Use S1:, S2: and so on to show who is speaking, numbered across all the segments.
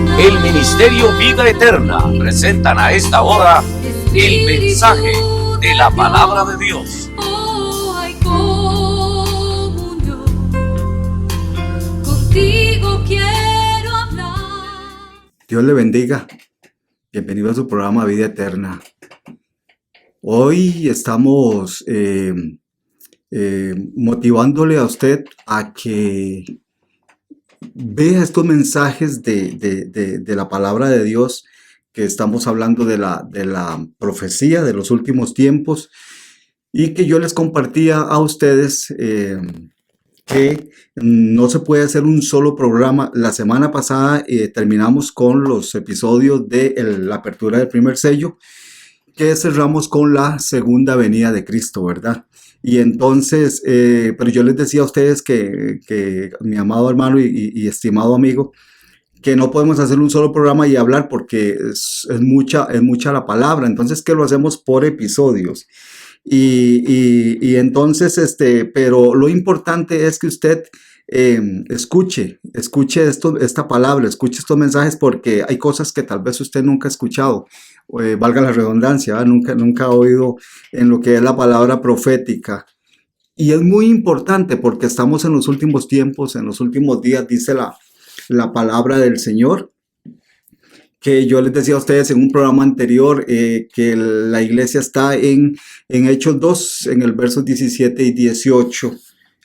S1: El Ministerio Vida Eterna presentan a esta hora el mensaje de la palabra de Dios.
S2: Hay comunión, contigo quiero hablar.
S3: Dios le bendiga. Bienvenido a su programa Vida Eterna. Hoy estamos motivándole a usted a que vea estos mensajes de la palabra de Dios, que estamos hablando de la profecía de los últimos tiempos, y que yo les compartía a ustedes que no se puede hacer un solo programa. La semana pasada terminamos con los episodios de la apertura del primer sello, que cerramos con la segunda venida de Cristo, ¿verdad? Y entonces, pero yo les decía a ustedes que mi amado hermano y estimado amigo, que no podemos hacer un solo programa y hablar porque es mucha la palabra. Entonces, que lo hacemos por episodios. Y entonces, pero lo importante es que usted escuche esta palabra, escuche estos mensajes, porque hay cosas que tal vez usted nunca ha escuchado, valga la redundancia, ¿verdad? Nunca ha oído en lo que es la palabra profética. Y es muy importante porque estamos en los últimos tiempos, en los últimos días, dice la palabra del Señor, que yo les decía a ustedes en un programa anterior, que la iglesia está en Hechos 2, en el versos 17 y 18.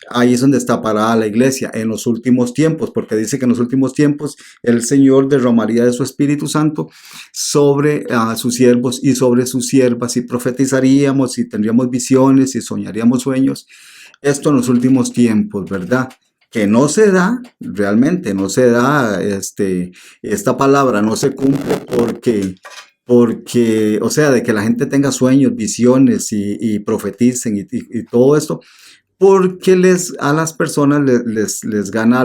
S3: Ahí es donde está parada la iglesia, en los últimos tiempos, porque dice que en los últimos tiempos el Señor derramaría de su Espíritu Santo sobre sus siervos y sobre sus siervas, y profetizaríamos, y tendríamos visiones, y soñaríamos sueños. Esto en los últimos tiempos, ¿verdad? Que no se da, realmente no se da, esta palabra no se cumple porque, o sea, de que la gente tenga sueños, visiones y profeticen y todo esto, porque a las personas les gana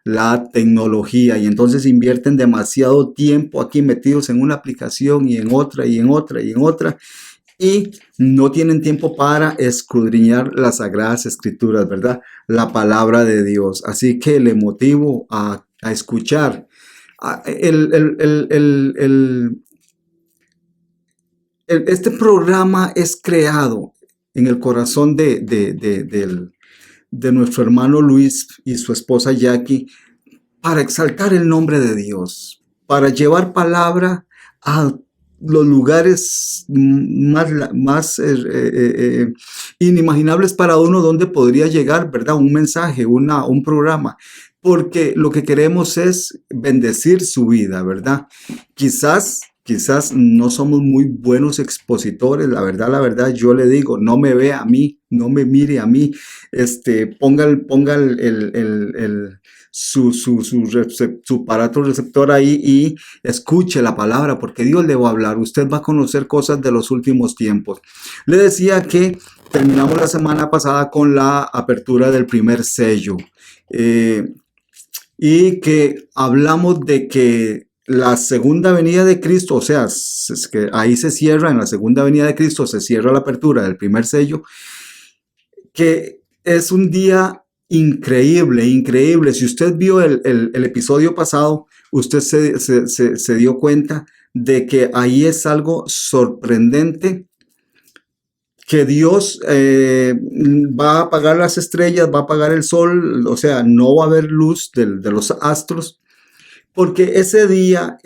S3: la tecnología, y entonces invierten demasiado tiempo aquí metidos en una aplicación y en otra y en otra y en otra, y no tienen tiempo para escudriñar las Sagradas Escrituras, ¿verdad? La palabra de Dios. Así que le motivo a escuchar. Este programa es creado en el corazón de nuestro hermano Luis y su esposa Jackie, para exaltar el nombre de Dios, para llevar palabra a los lugares más inimaginables para uno, donde podría llegar, ¿verdad? Un mensaje, un programa, porque lo que queremos es bendecir su vida, ¿verdad? Quizás no somos muy buenos expositores, la verdad, yo le digo, no me vea a mí, no me mire a mí, ponga su aparato receptor ahí y escuche la palabra, porque Dios le va a hablar. Usted va a conocer cosas de los últimos tiempos. Le decía que terminamos la semana pasada con la apertura del primer sello, y que hablamos de que la segunda venida de Cristo, o sea, es que ahí se cierra, en la segunda venida de Cristo se cierra la apertura del primer sello, que es un día increíble. Si usted vio el episodio pasado, usted se dio cuenta de que ahí es algo sorprendente, que Dios va a apagar las estrellas, va a apagar el sol, o sea, no va a haber luz de los astros, porque ese día,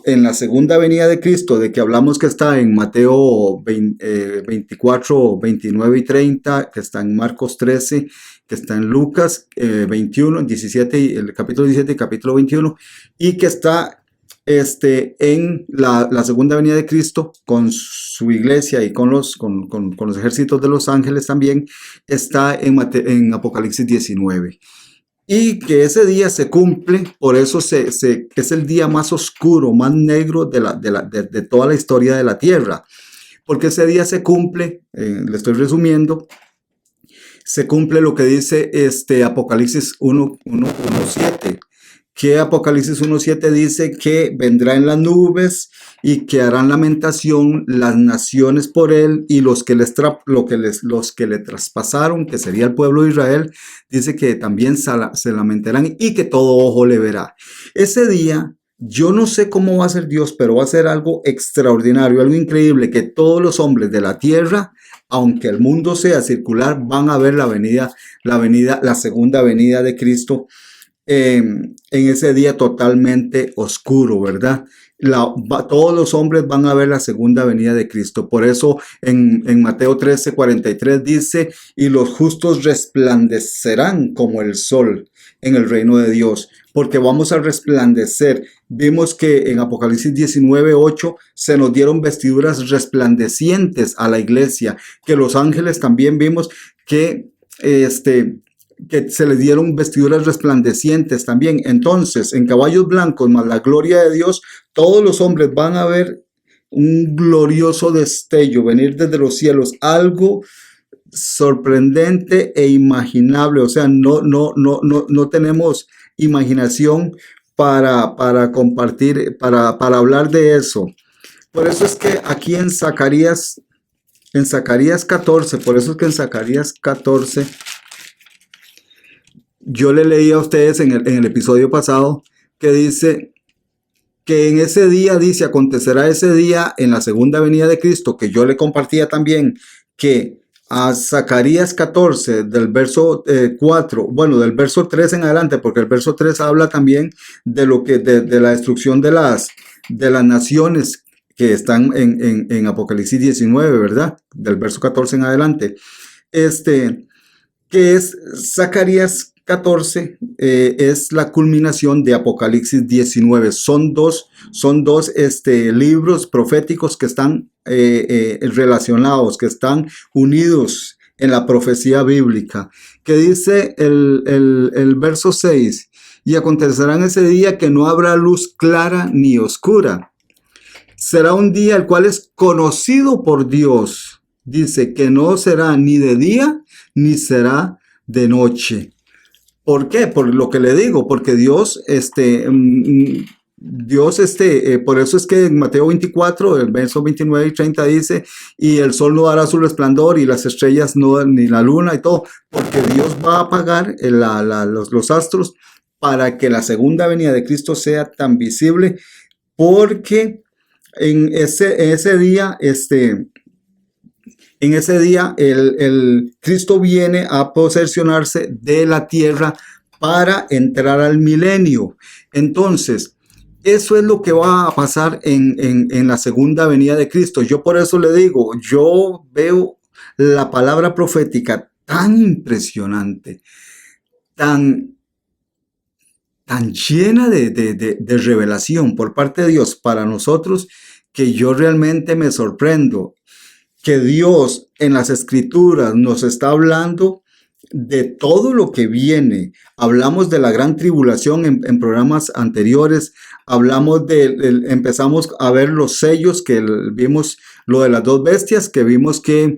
S3: en la segunda venida de Cristo, de que hablamos, que está en Mateo 24, 29 y 30, que está en Marcos 13, que está en Lucas 21, 17, el capítulo 17 y capítulo 21, y que está en la segunda venida de Cristo con su iglesia y con los ejércitos de los ángeles también, está en Apocalipsis 19. Y que ese día se cumple, por eso es el día más oscuro, más negro de toda la historia de la tierra. Porque ese día se cumple, le estoy resumiendo, se cumple lo que dice Apocalipsis 1:7. Que Apocalipsis 1:7 dice que vendrá en las nubes y que harán lamentación las naciones por él y los que los que le traspasaron, que sería el pueblo de Israel, dice que también se lamentarán y que todo ojo le verá. Ese día, yo no sé cómo va a ser Dios, pero va a ser algo extraordinario, algo increíble, que todos los hombres de la tierra, aunque el mundo sea circular, van a ver la segunda venida de Cristo en ese día totalmente oscuro, ¿verdad? Todos los hombres van a ver la segunda venida de Cristo. Por eso en Mateo 13:43 dice, y los justos resplandecerán como el sol en el reino de Dios, porque vamos a resplandecer. Vimos que en Apocalipsis 19:8 se nos dieron vestiduras resplandecientes a la iglesia, que los ángeles también vimos que se les dieron vestiduras resplandecientes también. Entonces, en caballos blancos más la gloria de Dios, todos los hombres van a ver un glorioso destello venir desde los cielos, algo sorprendente e imaginable. O sea, no tenemos imaginación para compartir, para hablar de eso. Por eso es que aquí en Zacarías 14, por eso es que en Zacarías 14, yo le leí a ustedes en el episodio pasado que dice que en ese día, dice, acontecerá ese día en la segunda venida de Cristo, que yo le compartía también, que a Zacarías 14, del verso 4, bueno, del verso 3 en adelante, porque el verso 3 habla también de lo que, de la destrucción de las naciones que están en Apocalipsis 19, ¿verdad? Del verso 14 en adelante. Que es Zacarías 14, es la culminación de Apocalipsis 19. Son dos libros proféticos que están relacionados, que están unidos en la profecía bíblica. Que dice el verso 6, y acontecerá en ese día que no habrá luz clara ni oscura. Será un día el cual es conocido por Dios. Dice que no será ni de día ni será de noche. ¿Por qué? Por lo que le digo, porque Dios, por eso es que en Mateo 24, el verso 29 y 30 dice, y el sol no dará su resplandor y las estrellas no, ni la luna y todo, porque Dios va a apagar los astros para que la segunda venida de Cristo sea tan visible, porque en ese día, el Cristo viene a posesionarse de la tierra para entrar al milenio. Entonces, eso es lo que va a pasar en la segunda venida de Cristo. Yo por eso le digo, yo veo la palabra profética tan impresionante, tan llena de revelación por parte de Dios para nosotros, que yo realmente me sorprendo. Que Dios en las Escrituras nos está hablando de todo lo que viene. Hablamos de la gran tribulación en programas anteriores. Empezamos a ver los sellos, que vimos lo de las dos bestias, que vimos que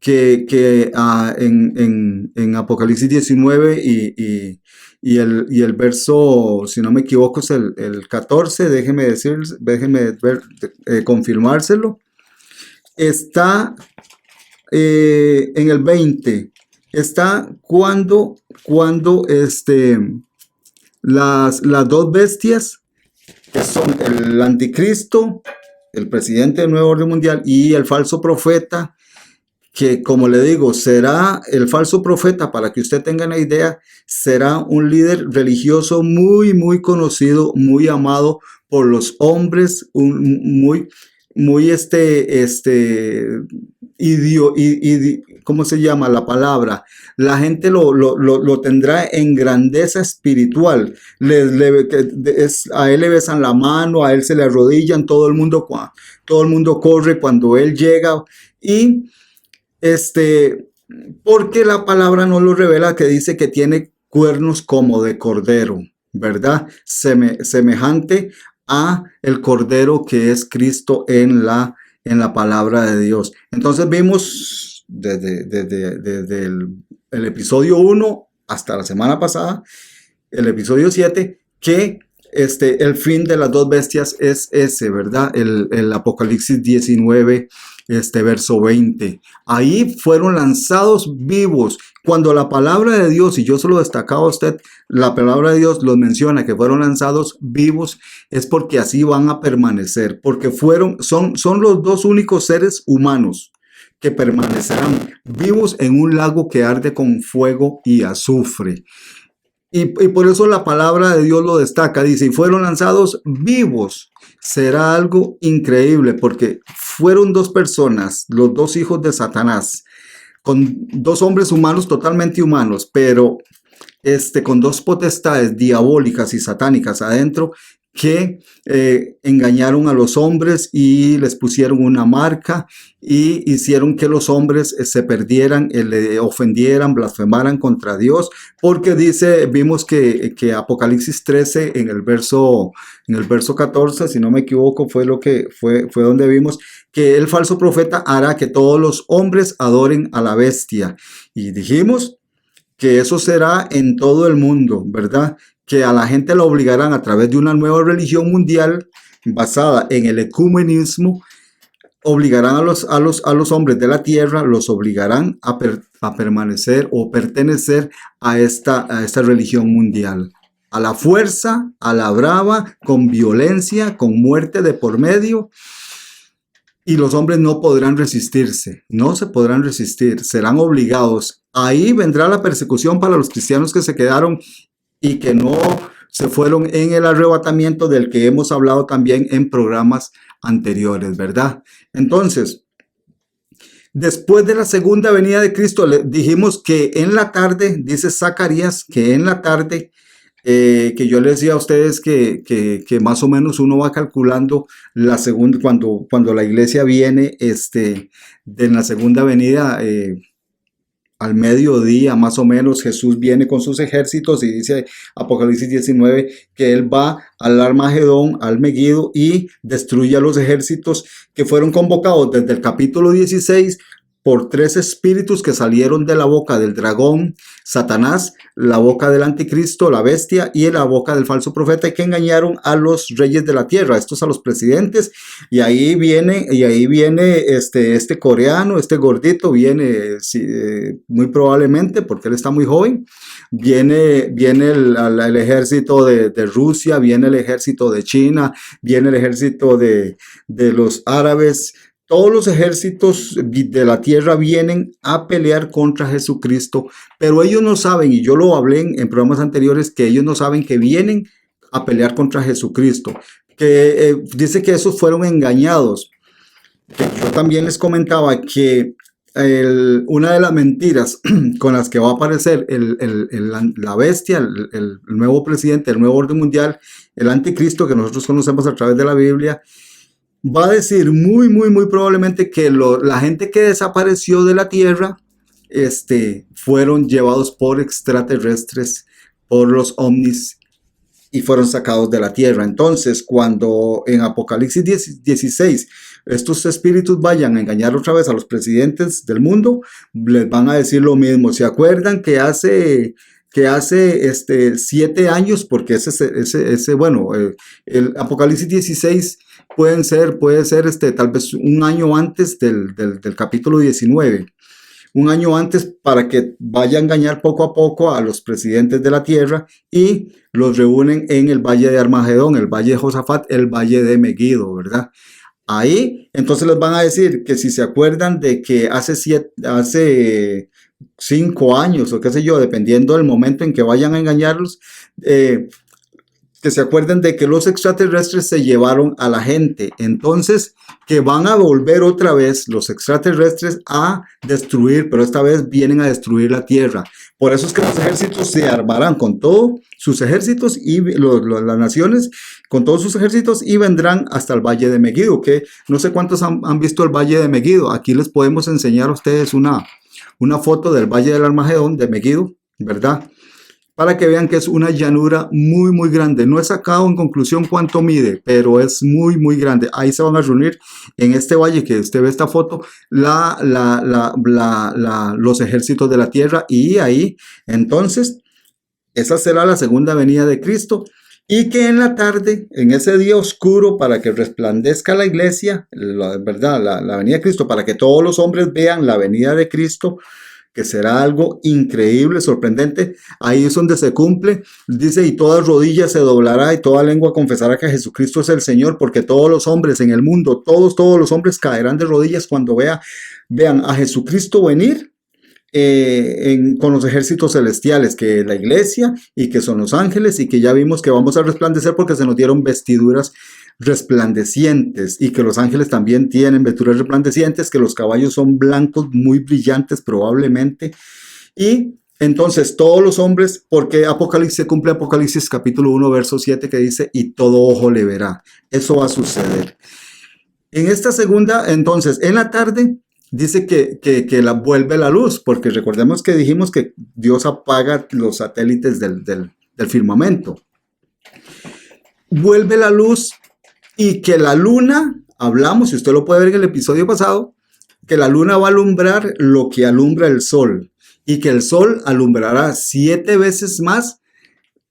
S3: en Apocalipsis 19 y el verso, si no me equivoco, es el 14. Déjeme confirmárselo. Está en el 20, está cuando las dos bestias, que son el anticristo, el presidente del nuevo orden mundial, y el falso profeta, que, como le digo, será el falso profeta, para que usted tenga una idea, será un líder religioso muy, muy conocido, muy amado por los hombres, ¿cómo se llama la palabra? La gente lo tendrá en grandeza espiritual. A él le besan la mano, a él se le arrodillan, todo el mundo corre cuando él llega. Y porque la palabra no lo revela, que dice que tiene cuernos como de cordero, ¿verdad? Semejante a el cordero que es Cristo en la palabra de Dios. Entonces vimos desde el episodio 1 hasta la semana pasada, el episodio 7, que el fin de las dos bestias es ese, ¿verdad? El Apocalipsis 19, verso 20. Ahí fueron lanzados vivos. Cuando la palabra de Dios, y yo se lo destacaba a usted, la palabra de Dios los menciona que fueron lanzados vivos, es porque así van a permanecer, porque son los dos únicos seres humanos que permanecerán vivos en un lago que arde con fuego y azufre. Y por eso la palabra de Dios lo destaca, dice, y fueron lanzados vivos. Será algo increíble porque fueron dos personas, los dos hijos de Satanás, con dos hombres humanos, totalmente humanos, pero con dos potestades diabólicas y satánicas adentro, que engañaron a los hombres y les pusieron una marca y hicieron que los hombres se perdieran, le ofendieran, blasfemaran contra Dios, porque vimos que Apocalipsis 13 en el verso 14, si no me equivoco, fue donde vimos que el falso profeta hará que todos los hombres adoren a la bestia. Y dijimos que eso será en todo el mundo, ¿verdad? Que a la gente la obligarán a través de una nueva religión mundial basada en el ecumenismo, obligarán a los hombres de la tierra, los obligarán a permanecer o pertenecer a esta religión mundial. A la fuerza, a la brava, con violencia, con muerte de por medio. Y los hombres no podrán resistirse, no se podrán resistir, serán obligados. Ahí vendrá la persecución para los cristianos que se quedaron y que no se fueron en el arrebatamiento del que hemos hablado también en programas anteriores, ¿verdad? Entonces, después de la segunda venida de Cristo, dijimos que en la tarde, dice Zacarías, que en la tarde, que yo les decía a ustedes que más o menos uno va calculando la segunda, cuando la iglesia viene de la segunda venida, al mediodía más o menos Jesús viene con sus ejércitos y dice Apocalipsis 19 que él va al Armagedón, al Megiddo y destruye a los ejércitos que fueron convocados desde el capítulo 16 por tres espíritus que salieron de la boca del dragón, Satanás, la boca del anticristo, la bestia, y la boca del falso profeta, que engañaron a los reyes de la tierra, estos a los presidentes, y ahí viene este coreano, este gordito, viene muy probablemente, porque él está muy joven, viene el ejército de Rusia, viene el ejército de China, viene el ejército de los árabes. Todos los ejércitos de la tierra vienen a pelear contra Jesucristo, pero ellos no saben, y yo lo hablé en programas anteriores, que ellos no saben que vienen a pelear contra Jesucristo, que dice que esos fueron engañados. Yo también les comentaba que una de las mentiras con las que va a aparecer la bestia, el nuevo presidente, el nuevo orden mundial, el anticristo que nosotros conocemos a través de la Biblia, va a decir muy, muy, muy probablemente que la gente que desapareció de la tierra fueron llevados por extraterrestres, por los ovnis, y fueron sacados de la tierra. Entonces, cuando en Apocalipsis 16 estos espíritus vayan a engañar otra vez a los presidentes del mundo, les van a decir lo mismo. ¿Se acuerdan que hace 7 años, porque el Apocalipsis 16 puede ser tal vez un año antes del capítulo 19, un año antes, para que vaya a engañar poco a poco a los presidentes de la tierra y los reúnen en el valle de Armagedón, el valle de Josafat, el valle de Megiddo, ¿verdad? Ahí entonces les van a decir que si se acuerdan de que hace 5 años o qué sé yo, dependiendo del momento en que vayan a engañarlos, que se acuerden de que los extraterrestres se llevaron a la gente. Entonces, que van a volver otra vez los extraterrestres a destruir, pero esta vez vienen a destruir la tierra. Por eso es que los ejércitos se armarán con todos sus ejércitos y las naciones con todos sus ejércitos y vendrán hasta el valle de Megiddo, que no sé cuántos han visto el valle de Megiddo. Aquí les podemos enseñar a ustedes una foto del valle del Armagedón de Megiddo, ¿verdad? Para que vean que es una llanura muy, muy grande. No he sacado en conclusión cuánto mide, pero es muy, muy grande. Ahí se van a reunir en este valle que usted ve esta foto, los ejércitos de la tierra, y ahí, entonces, esa será la segunda venida de Cristo. y que en la tarde, en ese día oscuro, para que resplandezca la iglesia, ¿verdad? La venida de Cristo, para que todos los hombres vean la venida de Cristo, que será algo increíble, sorprendente. Ahí es donde se cumple. Dice, y toda rodilla se doblará y toda lengua confesará que Jesucristo es el Señor, porque todos los hombres en el mundo, todos los hombres caerán de rodillas cuando vean a Jesucristo venir con los ejércitos celestiales, que es la iglesia y que son los ángeles, y que ya vimos que vamos a resplandecer porque se nos dieron vestiduras resplandecientes, y que los ángeles también tienen vestiduras resplandecientes, que los caballos son blancos muy brillantes probablemente. Y entonces todos los hombres, porque Apocalipsis se cumple, Apocalipsis capítulo 1 verso 7, que dice, y todo ojo le verá. Eso va a suceder. En esta segunda, entonces, en la tarde, dice que vuelve la luz, porque recordemos que dijimos que Dios apaga los satélites del firmamento. Vuelve la luz, y que la luna, hablamos, si usted lo puede ver en el episodio pasado, que la luna va a alumbrar lo que alumbra el sol, y que el sol alumbrará 7 veces más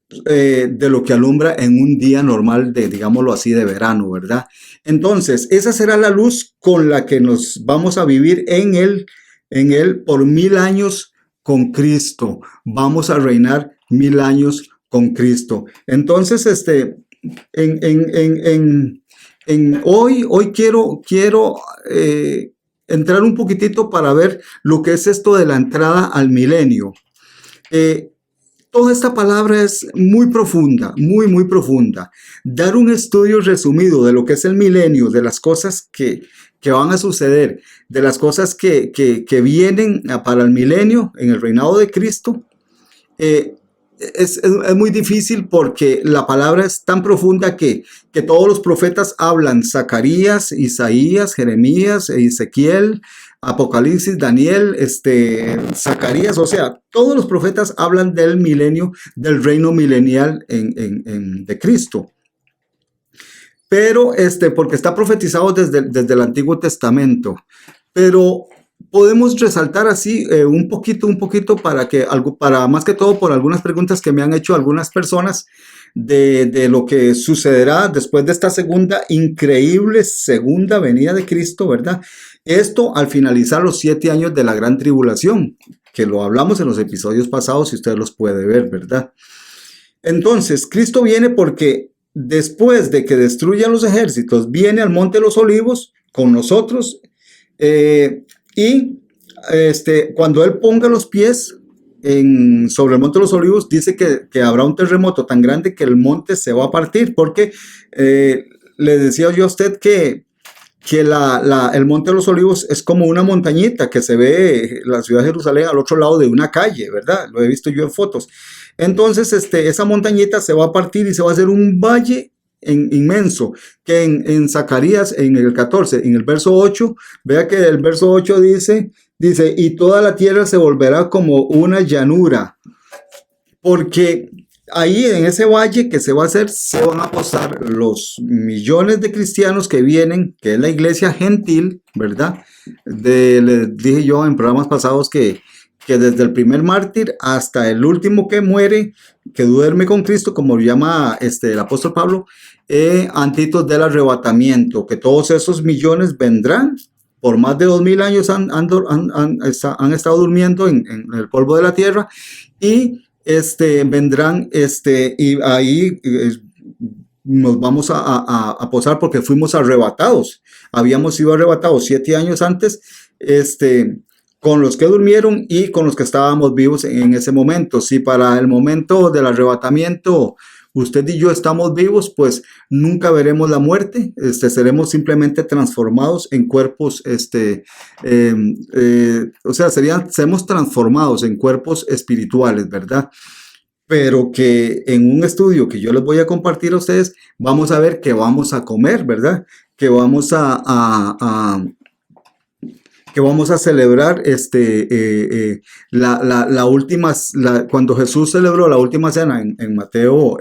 S3: de lo que alumbra en un día normal de, digámoslo así, de verano, ¿verdad? Entonces, esa será la luz con la que nos vamos a vivir en él por 1000 años con Cristo. Vamos a reinar 1000 años con Cristo. Entonces, hoy quiero entrar un poquitito para ver lo que es esto de la entrada al milenio. Toda esta palabra es muy profunda, muy profunda. Dar un estudio resumido de lo que es el milenio, de las cosas que van a suceder, de las cosas que vienen para el milenio en el reinado de Cristo, es muy difícil, porque la palabra es tan profunda que todos los profetas hablan. Zacarías, Isaías, Jeremías, Ezequiel, Apocalipsis, Daniel, Zacarías, o sea, todos los profetas hablan del milenio, del reino milenial de Cristo. Pero porque está profetizado desde el Antiguo Testamento. Pero podemos resaltar así un poquito para más que todo por algunas preguntas que me han hecho algunas personas de lo que sucederá después de esta increíble segunda venida de Cristo, ¿verdad? Esto al finalizar los 7 años de la gran tribulación, que lo hablamos en los episodios pasados, si usted los puede ver, ¿verdad? Entonces, Cristo viene porque después de que destruyan los ejércitos, viene al Monte de los Olivos con nosotros, y cuando Él ponga los pies sobre el Monte de los Olivos, dice que habrá un terremoto tan grande que el monte se va a partir, porque le decía yo a usted que el Monte de los Olivos es como una montañita que se ve la ciudad de Jerusalén al otro lado de una calle, ¿verdad? Lo he visto yo en fotos. Entonces, esa montañita se va a partir y se va a hacer un valle inmenso, que en Zacarías, en el 14, en el verso 8, vea que el verso 8 dice, y toda la tierra se volverá como una llanura, porque ahí en ese valle que se va a hacer, se van a posar los millones de cristianos que vienen, que es la iglesia gentil, ¿verdad? Les dije yo en programas pasados que desde el primer mártir hasta el último que muere, que duerme con Cristo, como lo llama el apóstol Pablo, antitos del arrebatamiento, que todos esos millones vendrán. Por más de 2000 años han estado durmiendo en el polvo de la tierra, y vendrán, y ahí nos vamos a posar, porque fuimos arrebatados. Habíamos sido arrebatados 7 años antes, con los que durmieron y con los que estábamos vivos en ese momento. Si para el momento del arrebatamiento usted y yo estamos vivos, pues nunca veremos la muerte. Seremos simplemente transformados en cuerpos, seremos transformados en cuerpos espirituales, ¿verdad? Pero que en un estudio que yo les voy a compartir a ustedes, vamos a ver que vamos a comer, ¿verdad? Que vamos a celebrar cuando Jesús celebró la última cena en Mateo,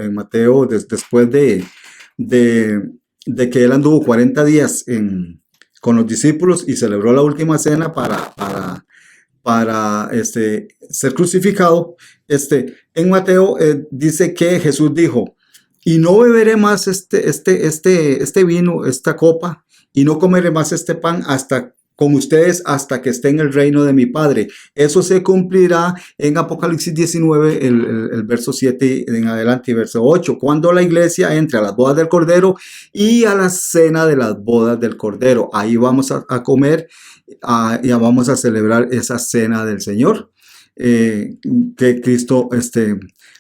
S3: después de que él anduvo 40 días con los discípulos y celebró la última cena para ser crucificado. En Mateo dice que Jesús dijo: y no beberé más este vino, esta copa, y no comeré más este pan hasta con ustedes hasta que esté en el reino de mi Padre. Eso se cumplirá en Apocalipsis 19, el verso 7 en adelante y verso 8, cuando la iglesia entre a las bodas del Cordero y a la cena de las bodas del Cordero. Ahí vamos a comer y vamos a celebrar esa cena del Señor, que Cristo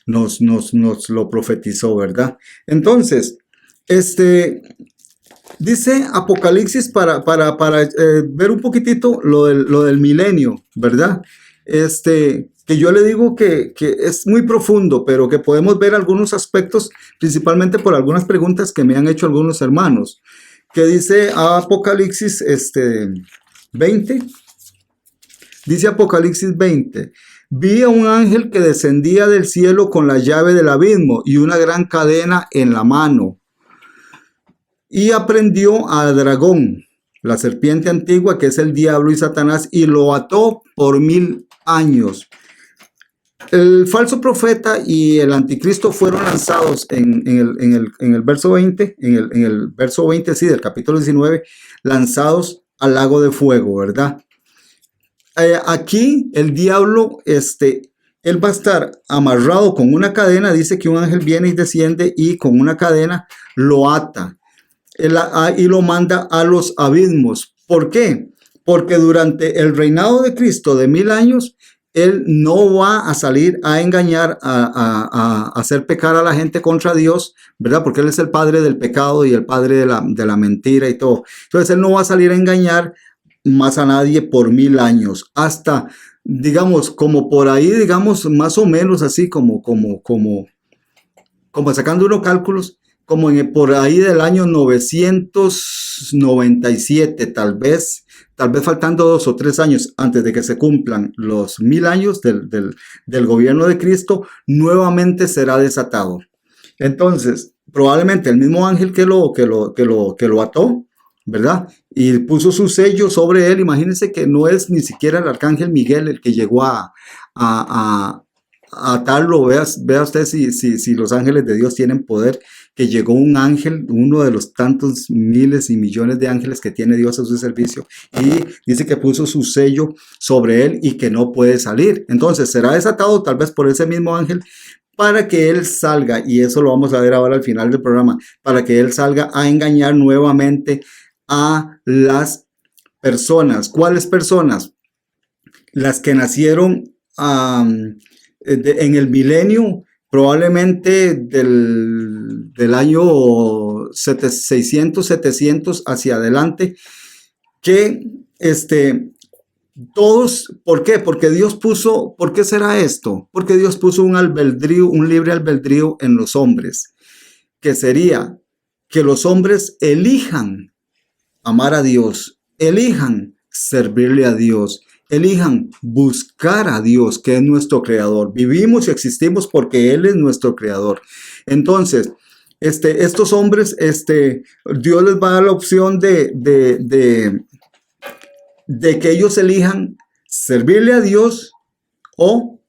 S3: nos lo profetizó, ¿verdad? Entonces, dice Apocalipsis para ver un poquitito lo del milenio, ¿verdad? Que yo le digo que es muy profundo, pero que podemos ver algunos aspectos, principalmente por algunas preguntas que me han hecho algunos hermanos. Que dice Apocalipsis 20, dice Apocalipsis 20, vi a un ángel que descendía del cielo con la llave del abismo y una gran cadena en la mano. Y aprendió al dragón, la serpiente antigua, que es el diablo y Satanás, y lo ató por 1000 años. El falso profeta y el anticristo fueron lanzados en el verso 20, en el verso 20, sí, del capítulo 19, lanzados al lago de fuego, ¿verdad? Aquí el diablo, él va a estar amarrado con una cadena. Dice que un ángel viene y desciende y con una cadena lo ata. Y lo manda a los abismos. ¿Por qué? Porque durante el reinado de Cristo de 1000 años, Él no va a salir a engañar, a hacer pecar a la gente contra Dios, ¿verdad? Porque Él es el padre del pecado y el padre de la mentira y todo. Entonces Él no va a salir a engañar más a nadie por 1000 años. Hasta, digamos, como por ahí, digamos, más o menos así, como sacando unos cálculos, como por ahí del año 997, tal vez faltando 2 o 3 años antes de que se cumplan los 1000 años del gobierno de Cristo, nuevamente será desatado. Entonces, probablemente el mismo ángel que lo ató, ¿verdad? Y puso su sello sobre él. Imagínense que no es ni siquiera el arcángel Miguel el que llegó a atarlo. Vea usted si los ángeles de Dios tienen poder, que llegó un ángel, uno de los tantos miles y millones de ángeles que tiene Dios a su servicio, y dice que puso su sello sobre él y que no puede salir. Entonces será desatado tal vez por ese mismo ángel para que él salga, y eso lo vamos a ver ahora al final del programa, para que él salga a engañar nuevamente a las personas. ¿Cuáles personas? Las que nacieron en el milenio, probablemente del año 600, 700 hacia adelante, que todos, ¿por qué? Porque Dios puso, ¿por qué será esto? Porque Dios puso un albedrío, un libre albedrío en los hombres, que sería que los hombres elijan amar a Dios, elijan servirle a Dios, elijan buscar a Dios, que es nuestro creador. Vivimos y existimos porque Él es nuestro creador. Entonces, estos hombres, Dios les va a dar la opción de que ellos elijan servirle a Dios o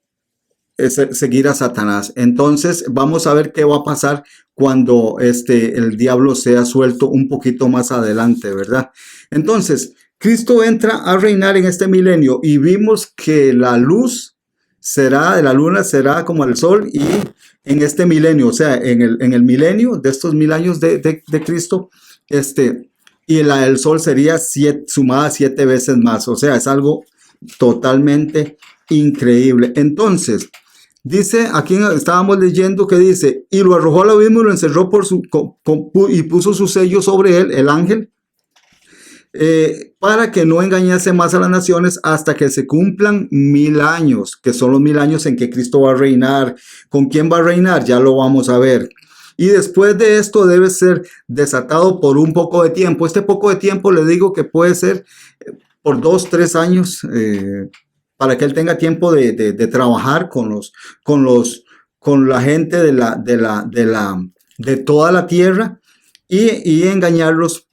S3: seguir a Satanás. Entonces, vamos a ver qué va a pasar cuando el diablo sea suelto un poquito más adelante, ¿verdad? Entonces, Cristo entra a reinar en este milenio y vimos que la luz de la luna será como el sol, y en este milenio, o sea, en el milenio de estos 1000 años de Cristo, y el sol sería sumada 7 veces más. O sea, es algo totalmente increíble. Entonces, dice, aquí estábamos leyendo que dice, y lo arrojó al abismo y lo encerró y puso su sello sobre él, el ángel, para que no engañase más a las naciones hasta que se cumplan 1000 años, que son los 1000 años en que Cristo va a reinar. ¿Con quién va a reinar? Ya lo vamos a ver. Y después de esto debe ser desatado por un poco de tiempo. Este poco de tiempo le digo que puede ser por 2, 3 años, para que él tenga tiempo de trabajar con la gente de toda la tierra y engañarlos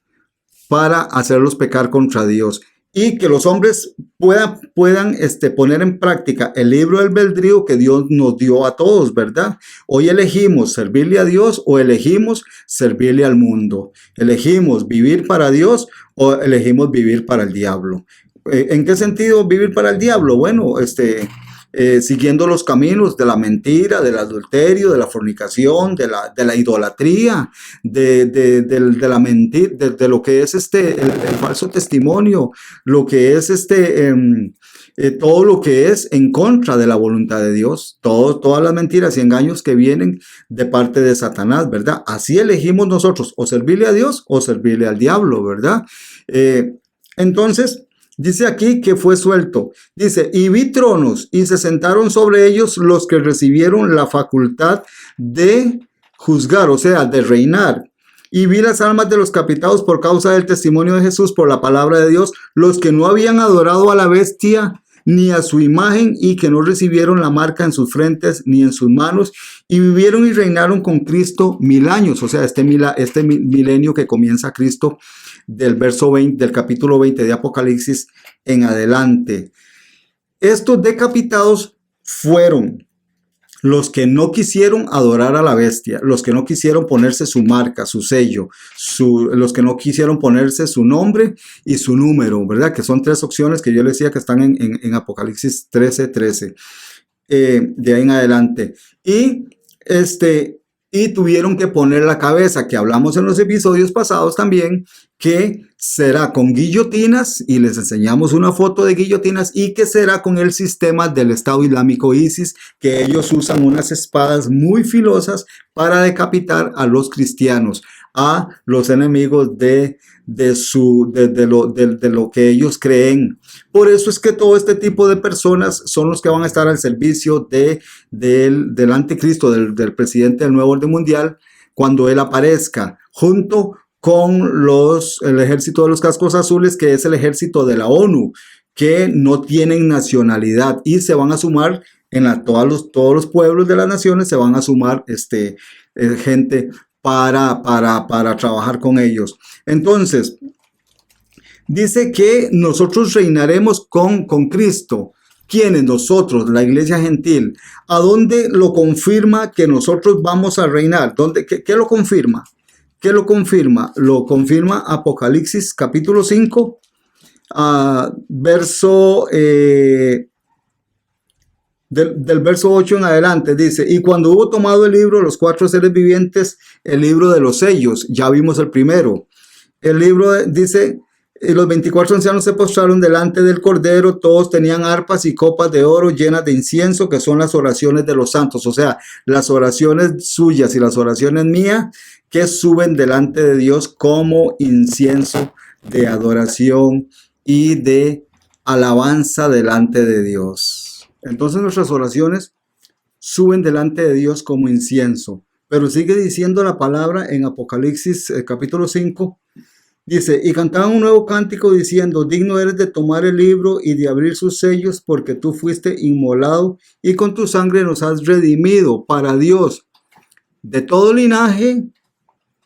S3: para hacerlos pecar contra Dios. y que los hombres puedan poner en práctica el libre albedrío que Dios nos dio a todos, ¿verdad? Hoy elegimos servirle a Dios o elegimos servirle al mundo. Elegimos vivir para Dios o elegimos vivir para el diablo. ¿En qué sentido vivir para el diablo? Bueno, siguiendo los caminos de la mentira, del adulterio, de la fornicación, de la idolatría, de la mentira, de lo que es el falso testimonio, lo que es todo lo que es en contra de la voluntad de Dios, todas las mentiras y engaños que vienen de parte de Satanás, ¿verdad? Así elegimos nosotros o servirle a Dios o servirle al diablo, ¿verdad? Entonces, dice aquí que fue suelto. Dice, y vi tronos y se sentaron sobre ellos los que recibieron la facultad de juzgar, o sea, de reinar. Y vi las almas de los captados por causa del testimonio de Jesús, por la palabra de Dios, los que no habían adorado a la bestia ni a su imagen y que no recibieron la marca en sus frentes ni en sus manos, y vivieron y reinaron con Cristo 1000 años, o sea, este milenio que comienza Cristo del verso 20, del capítulo 20 de Apocalipsis en adelante. Estos decapitados fueron los que no quisieron adorar a la bestia, los que no quisieron ponerse su marca, su sello, los que no quisieron ponerse su nombre y su número, ¿verdad? Que son 3 opciones que yo les decía que están en Apocalipsis 13:13, de ahí en adelante. Y tuvieron que poner la cabeza, que hablamos en los episodios pasados también, que será con guillotinas, y les enseñamos una foto de guillotinas, y que será con el sistema del Estado Islámico ISIS, que ellos usan unas espadas muy filosas para decapitar a los cristianos, a los enemigos de lo que ellos creen. Por eso es que todo este tipo de personas son los que van a estar al servicio del anticristo, del presidente del nuevo orden mundial, cuando él aparezca, junto con el ejército de los cascos azules, que es el ejército de la ONU, que no tienen nacionalidad y se van a sumar todos los pueblos de las naciones, se van a sumar gente para trabajar con ellos. Entonces, dice que nosotros reinaremos con Cristo. ¿Quiénes? Nosotros, la iglesia gentil. ¿A dónde lo confirma que nosotros vamos a reinar? ¿Qué lo confirma? ¿Qué lo confirma? Lo confirma Apocalipsis capítulo 5, verso... Del verso 8 en adelante dice, y cuando hubo tomado el libro, los 4 seres vivientes, el libro de los sellos, ya vimos el primero. El libro dice, y los 24 ancianos se postraron delante del Cordero, todos tenían arpas y copas de oro llenas de incienso, que son las oraciones de los santos, o sea, las oraciones suyas y las oraciones mías, que suben delante de Dios como incienso de adoración y de alabanza delante de Dios. Entonces nuestras oraciones suben delante de Dios como incienso. Pero sigue diciendo la palabra en Apocalipsis capítulo 5. Dice, y cantaban un nuevo cántico diciendo, digno eres de tomar el libro y de abrir sus sellos, porque tú fuiste inmolado y con tu sangre nos has redimido para Dios de todo linaje,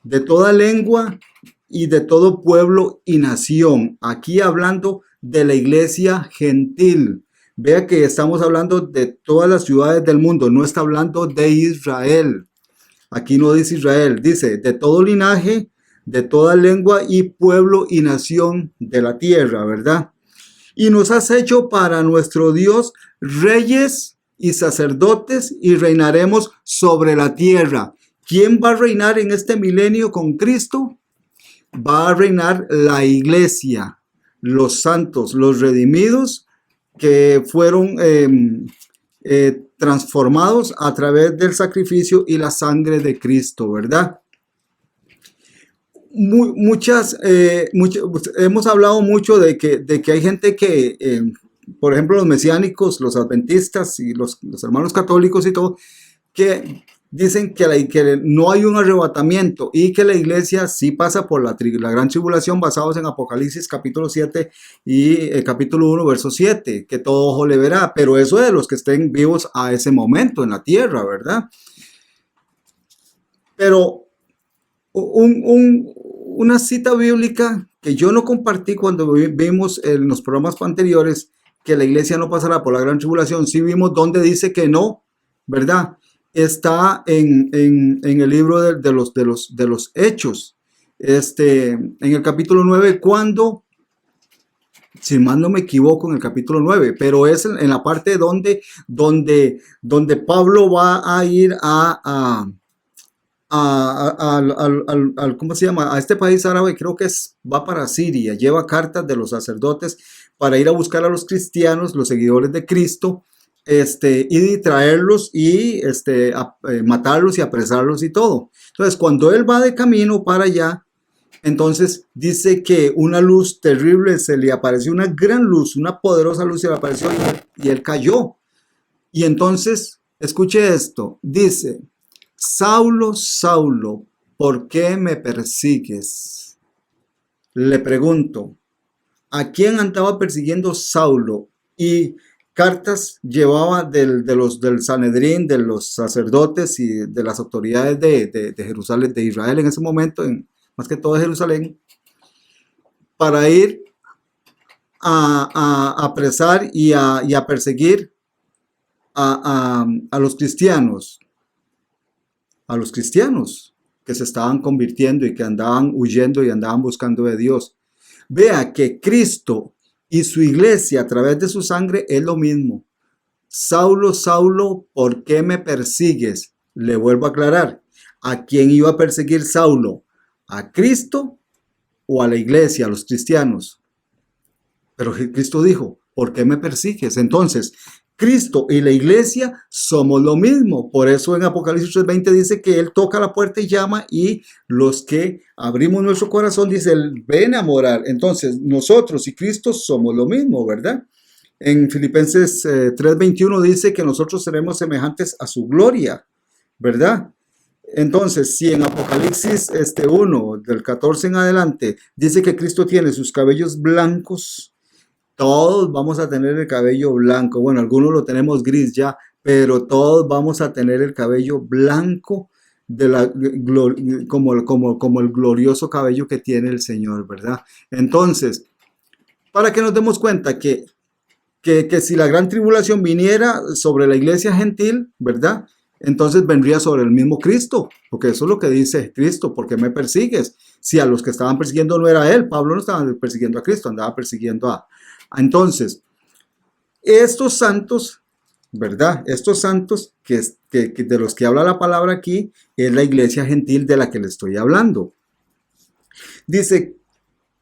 S3: de toda lengua y de todo pueblo y nación. Aquí hablando de la iglesia gentil. Vea que estamos hablando de todas las ciudades del mundo, no está hablando de Israel. Aquí no dice Israel, dice de todo linaje, de toda lengua y pueblo y nación de la tierra, ¿verdad? Y nos has hecho para nuestro Dios reyes y sacerdotes y reinaremos sobre la tierra. ¿Quién va a reinar en este milenio con Cristo? Va a reinar la iglesia, los santos, los redimidos, que fueron transformados a través del sacrificio y la sangre de Cristo, ¿verdad? Hemos hablado mucho de que hay gente que, por ejemplo, los mesiánicos, los adventistas y los hermanos católicos y todo, que dicen que no hay un arrebatamiento y que la iglesia sí pasa por la gran tribulación, basados en Apocalipsis capítulo 7 y capítulo 1 verso 7, que todo ojo le verá, pero eso es de los que estén vivos a ese momento en la tierra, ¿verdad? Pero una cita bíblica que yo no compartí cuando vimos en los programas anteriores que la iglesia no pasará por la gran tribulación. Sí vimos donde dice que no, ¿verdad? Está en el libro de los Hechos, en el capítulo 9, cuando, si mal no me equivoco, en el capítulo 9, pero es en la parte donde Pablo va a ir ¿cómo se llama? A este país árabe, creo que va para Siria, lleva cartas de los sacerdotes para ir a buscar a los cristianos, los seguidores de Cristo, y traerlos y matarlos y apresarlos y todo. Entonces, cuando él va de camino para allá, entonces dice que una luz terrible se le apareció, una gran luz, una poderosa luz se le apareció y él cayó. Y entonces, escuche esto, dice: Saulo, Saulo, ¿por qué me persigues? Le pregunto, ¿a quién andaba persiguiendo Saulo? Y cartas llevaba del Sanedrín, de los sacerdotes y de las autoridades de Jerusalén, de Israel en ese momento, más que todo de Jerusalén, para ir a apresar y a perseguir a los cristianos. A los cristianos que se estaban convirtiendo y que andaban huyendo y andaban buscando de Dios. Vea que Cristo y su iglesia a través de su sangre es lo mismo. Saulo, Saulo, ¿por qué me persigues? Le vuelvo a aclarar. ¿A quién iba a perseguir Saulo? ¿A Cristo o a la iglesia, a los cristianos? Pero Cristo dijo, ¿por qué me persigues? Entonces, Cristo y la iglesia somos lo mismo. Por eso en Apocalipsis 3:20 dice que Él toca la puerta y llama, y los que abrimos nuestro corazón, dice Él, ven a morar. Entonces nosotros y Cristo somos lo mismo, ¿verdad? En Filipenses 3:21 dice que nosotros seremos semejantes a su gloria, ¿verdad? Entonces, si en Apocalipsis 1, del 14 en adelante, dice que Cristo tiene sus cabellos blancos, todos vamos a tener el cabello blanco. Bueno, algunos lo tenemos gris ya, pero todos vamos a tener el cabello blanco como el glorioso cabello que tiene el Señor, ¿verdad? Entonces, para que nos demos cuenta que si la gran tribulación viniera sobre la iglesia gentil, ¿verdad? Entonces vendría sobre el mismo Cristo, porque eso es lo que dice Cristo: ¿por qué me persigues? Si a los que estaban persiguiendo no era Él, Pablo no estaba persiguiendo a Cristo, andaba persiguiendo entonces, estos santos, ¿verdad? Estos santos que de los que habla la palabra aquí es la iglesia gentil de la que le estoy hablando. Dice,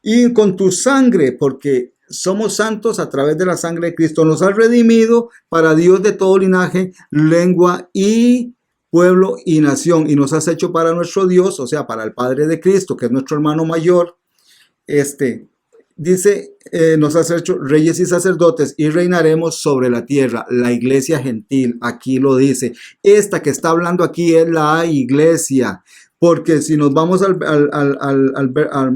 S3: y con tu sangre, porque somos santos a través de la sangre de Cristo, nos has redimido para Dios de todo linaje, lengua y pueblo y nación, y nos has hecho para nuestro Dios, o sea, para el Padre de Cristo, que es nuestro hermano mayor, dice, nos has hecho reyes y sacerdotes y reinaremos sobre la tierra. La iglesia gentil, aquí lo dice. Esta que está hablando aquí es la iglesia. Porque si nos vamos al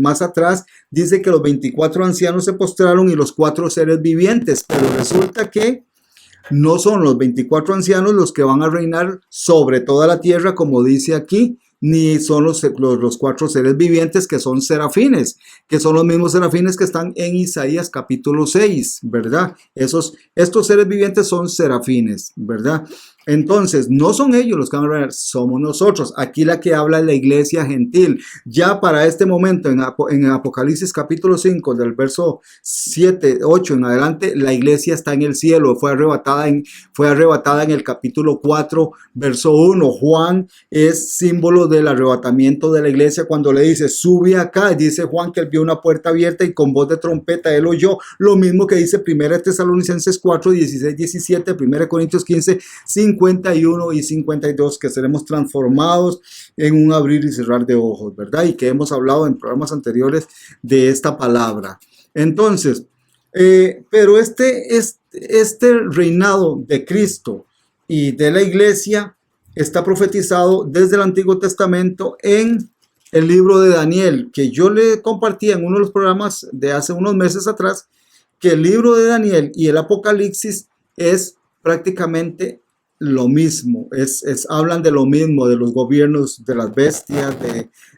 S3: más atrás, dice que los 24 ancianos se postraron y los 4 seres vivientes. Pero resulta que no son los 24 ancianos los que van a reinar sobre toda la tierra, como dice aquí, ni son los 4 seres vivientes, que son serafines, que son los mismos serafines que están en Isaías capítulo 6, ¿verdad? Estos seres vivientes son serafines, ¿verdad? Entonces, no son ellos los que van a reinar, somos nosotros. Aquí la que habla es la iglesia gentil. Ya para este momento, en Apocalipsis capítulo 5, del verso 7, 8 en adelante, la iglesia está en el cielo. Fue arrebatada en el capítulo 4, verso 1. Juan es símbolo del arrebatamiento de la iglesia cuando le dice, sube acá. Dice Juan que él vio una puerta abierta y con voz de trompeta él oyó. Lo mismo que dice 1 Tesalonicenses 4, 16, 17, 1 Corintios 15, 51 y 52, que seremos transformados en un abrir y cerrar de ojos, ¿verdad? Y que hemos hablado en programas anteriores de esta palabra. Entonces, pero este reinado de Cristo y de la iglesia está profetizado desde el Antiguo Testamento en el libro de Daniel, que yo le compartí en uno de los programas de hace unos meses atrás, que el libro de Daniel y el Apocalipsis es prácticamente lo mismo, hablan de lo mismo, de los gobiernos de las bestias,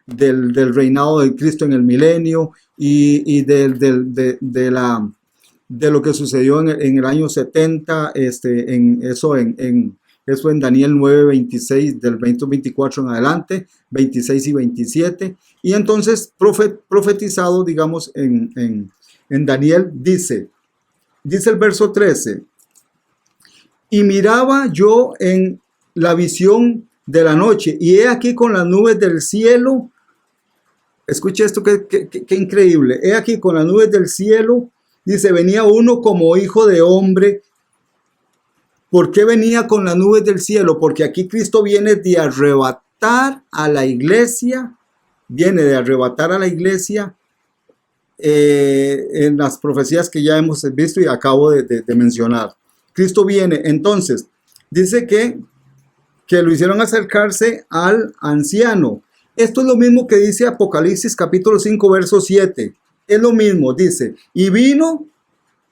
S3: del reinado de Cristo en el milenio y de lo que sucedió en el año 70, eso en Daniel 9, 26, del 24 en adelante, 26 y 27. Y entonces profetizado, digamos, en Daniel, dice el verso 13, y miraba yo en la visión de la noche, y he aquí con las nubes del cielo, escuche esto, qué increíble, he aquí con las nubes del cielo, dice, venía uno como hijo de hombre. ¿Por qué venía con las nubes del cielo? Porque aquí Cristo viene de arrebatar a la iglesia, en las profecías que ya hemos visto y acabo de mencionar. Cristo viene, entonces, dice que lo hicieron acercarse al anciano. Esto es lo mismo que dice Apocalipsis capítulo 5, verso 7. Es lo mismo, dice, y vino,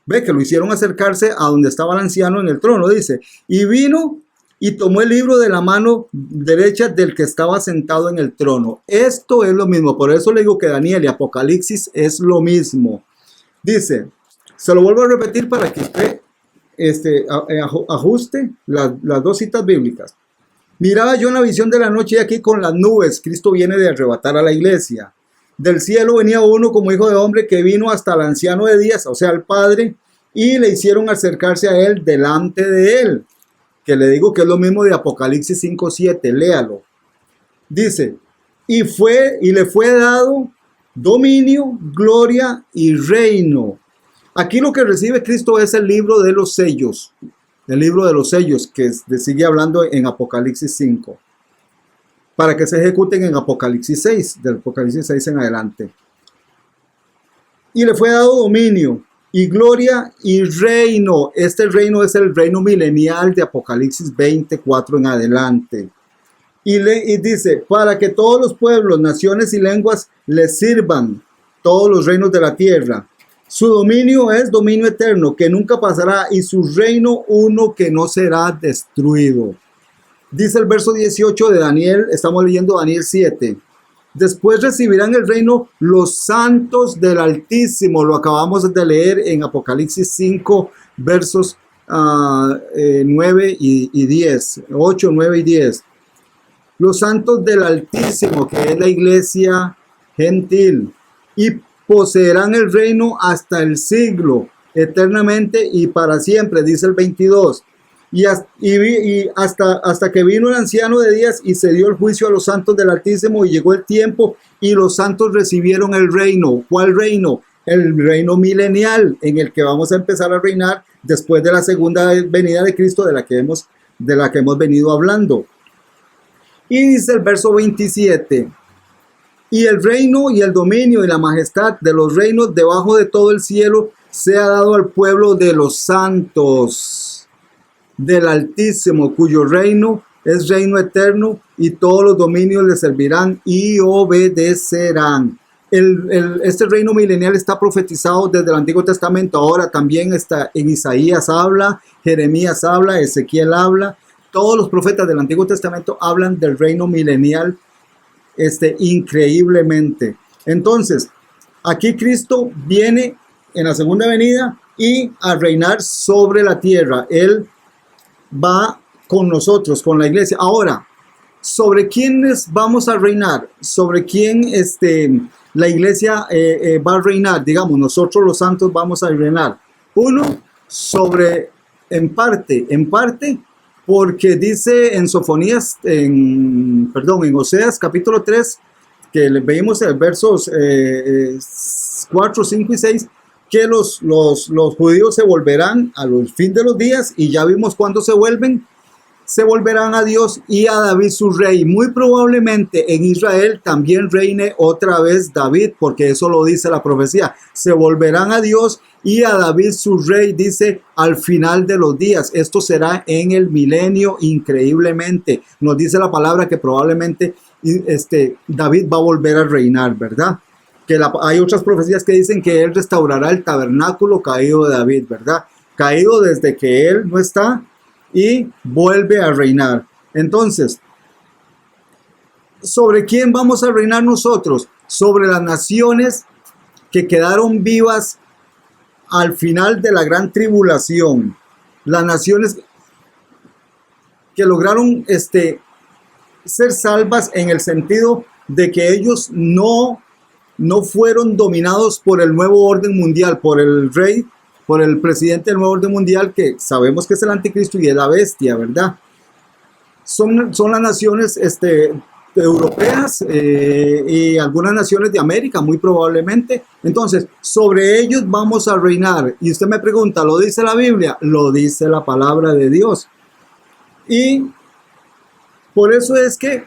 S3: ve que lo hicieron acercarse a donde estaba el anciano en el trono, dice, y vino y tomó el libro de la mano derecha del que estaba sentado en el trono. Esto es lo mismo, por eso le digo que Daniel y Apocalipsis es lo mismo. Dice, se lo vuelvo a repetir para que usted ajuste las dos citas bíblicas. Miraba yo en la visión de la noche y aquí con las nubes, Cristo viene de arrebatar a la iglesia. Del cielo venía uno como hijo de hombre que vino hasta el anciano de días, o sea, el Padre, y le hicieron acercarse a él delante de él. Que le digo que es lo mismo de Apocalipsis 5:7, léalo. Dice, y le fue dado dominio, gloria y reino. Aquí lo que recibe Cristo es el libro de los sellos. El libro de los sellos que sigue hablando en Apocalipsis 5. Para que se ejecuten en Apocalipsis 6, del Apocalipsis 6 en adelante. Y le fue dado dominio y gloria y reino. Este reino es el reino milenial de Apocalipsis 24 en adelante. Y dice, para que todos los pueblos, naciones y lenguas le sirvan, todos los reinos de la tierra. Su dominio es dominio eterno, que nunca pasará, y su reino uno que no será destruido. Dice el verso 18 de Daniel, estamos leyendo Daniel 7. Después recibirán el reino los santos del Altísimo. Lo acabamos de leer en Apocalipsis 5, versos 9 y 10. 8, 9 y 10. Los santos del Altísimo, que es la iglesia gentil. Y poseerán el reino hasta el siglo, eternamente y para siempre, dice el 22. Y hasta que vino el anciano de días y se dio el juicio a los santos del Altísimo y llegó el tiempo y los santos recibieron el reino. ¿Cuál reino? El reino milenial en el que vamos a empezar a reinar después de la segunda venida de Cristo de la que hemos venido hablando. Y dice el verso 27. Y el reino y el dominio y la majestad de los reinos debajo de todo el cielo se ha dado al pueblo de los santos del Altísimo, cuyo reino es reino eterno y todos los dominios le servirán y obedecerán. Este reino milenial está profetizado desde el Antiguo Testamento. Ahora también está en Isaías habla, Jeremías habla, Ezequiel habla. Todos los profetas del Antiguo Testamento hablan del reino milenial increíblemente. Entonces, aquí Cristo viene en la segunda venida y a reinar sobre la tierra. Él va con nosotros, con la iglesia. Ahora, ¿sobre quiénes vamos a reinar? ¿Sobre quién la iglesia va a reinar? Digamos, nosotros los santos vamos a reinar. Uno, en parte, porque dice en Oseas capítulo 3, que le veíamos en versos 4, 5 y 6, que los judíos se volverán a los fin de los días, y ya vimos cuándo se volverán a Dios y a David su rey. Muy probablemente en Israel también reine otra vez David, porque eso lo dice la profecía. Se volverán a Dios y a David su rey, dice, al final de los días. Esto será en el milenio, increíblemente. Nos dice la palabra que probablemente David va a volver a reinar, ¿verdad? Hay otras profecías que dicen que él restaurará el tabernáculo caído de David, ¿verdad? Caído desde que él no está, y vuelve a reinar. Entonces, ¿sobre quién vamos a reinar nosotros? Sobre las naciones que quedaron vivas al final de la gran tribulación. Las naciones que lograron ser salvas en el sentido de que ellos no fueron dominados por el nuevo orden mundial, por el rey, por el presidente del nuevo orden mundial, que sabemos que es el anticristo y es la bestia, ¿verdad? Son las naciones europeas y algunas naciones de América, muy probablemente. Entonces, sobre ellos vamos a reinar. Y usted me pregunta, ¿lo dice la Biblia? Lo dice la palabra de Dios. Y por eso es que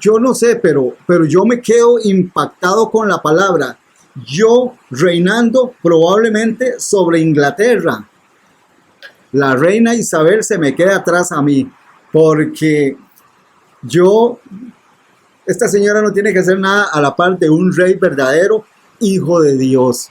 S3: yo no sé, pero yo me quedo impactado con la palabra. Yo reinando probablemente sobre Inglaterra. La reina Isabel se me queda atrás a mí, porque esta señora no tiene que hacer nada a la par de un rey verdadero, hijo de Dios.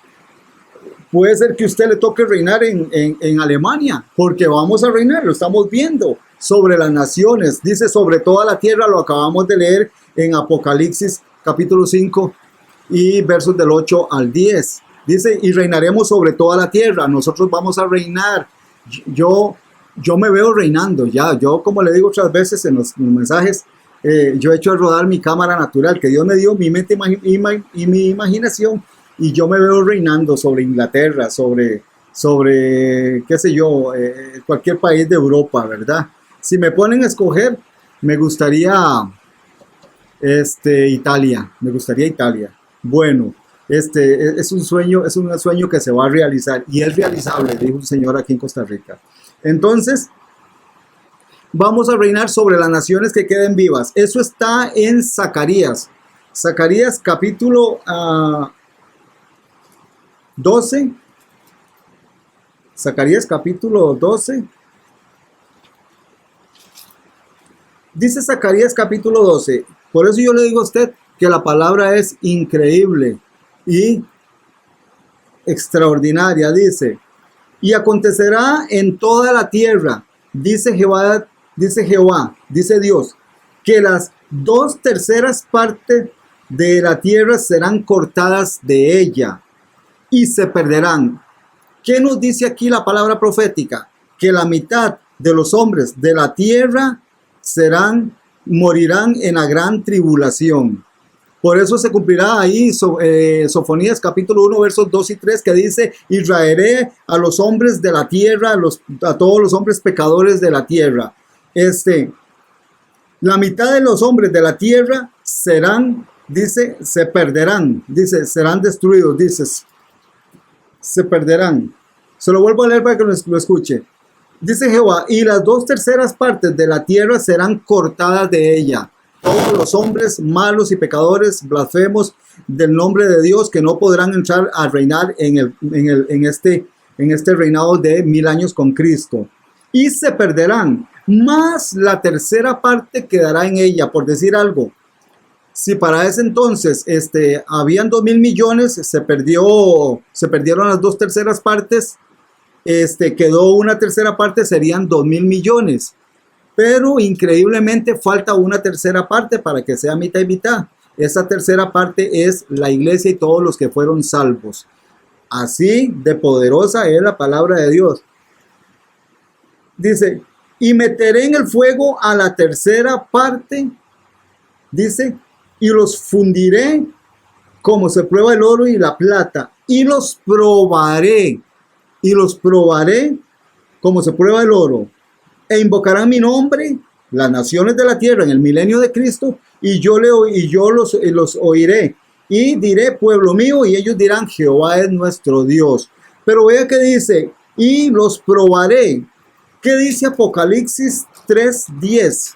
S3: Puede ser que usted le toque reinar en Alemania, porque vamos a reinar, lo estamos viendo, sobre las naciones. Dice sobre toda la tierra, lo acabamos de leer en Apocalipsis capítulo 5 y versos del 8 al 10. Dice, y reinaremos sobre toda la tierra, nosotros vamos a reinar. Yo me veo reinando ya. Yo, como le digo otras veces en los mensajes, yo he hecho a rodar mi cámara natural que Dios me dio, mi mente y mi imaginación, y yo me veo reinando sobre Inglaterra, sobre qué sé yo, cualquier país de Europa, ¿verdad? Si me ponen a escoger, me gustaría Italia, Bueno, es un sueño que se va a realizar, y es realizable, dijo un señor aquí en Costa Rica. Entonces, vamos a reinar sobre las naciones que queden vivas. Eso está en Zacarías. Zacarías capítulo 12. Zacarías capítulo 12. Dice Zacarías capítulo 12. Por eso yo le digo a usted que la palabra es increíble y extraordinaria. Dice, y acontecerá en toda la tierra, dice Jehová, dice Dios, que las 2/3 partes de la tierra serán cortadas de ella y se perderán. ¿Qué nos dice aquí la palabra profética? Que la mitad de los hombres de la tierra morirán en la gran tribulación. Por eso se cumplirá ahí Sofonías capítulo 1 versos 2 y 3, que dice, y raeré a los hombres de la tierra, a todos los hombres pecadores de la tierra. La mitad de los hombres de la tierra se perderán, serán destruidos, se perderán. Se lo vuelvo a leer para que lo escuche. Dice Jehová, y las 2/3 partes de la tierra serán cortadas de ella. Todos los hombres malos y pecadores, blasfemos del nombre de Dios, que no podrán entrar a reinar en este reinado de 1000 años con Cristo. Y se perderán, más la 1/3 parte quedará en ella. Por decir algo, si para ese entonces habían 2.000 millones, se perdieron las 2/3 partes, quedó una 1/3 parte, serían 2.000 millones. Pero increíblemente falta una 1/3 parte para que sea mitad y mitad. Esa 1/3 parte es la iglesia y todos los que fueron salvos. Así de poderosa es la palabra de Dios. Dice, y meteré en el fuego a la 1/3 parte, dice, y los fundiré como se prueba el oro y la plata, y los probaré como se prueba el oro. E invocarán mi nombre las naciones de la tierra en el milenio de Cristo, y yo los oiré y diré, pueblo mío, y ellos dirán, Jehová es nuestro Dios. Pero vea que dice, y los probaré. ¿Qué dice Apocalipsis 3:10?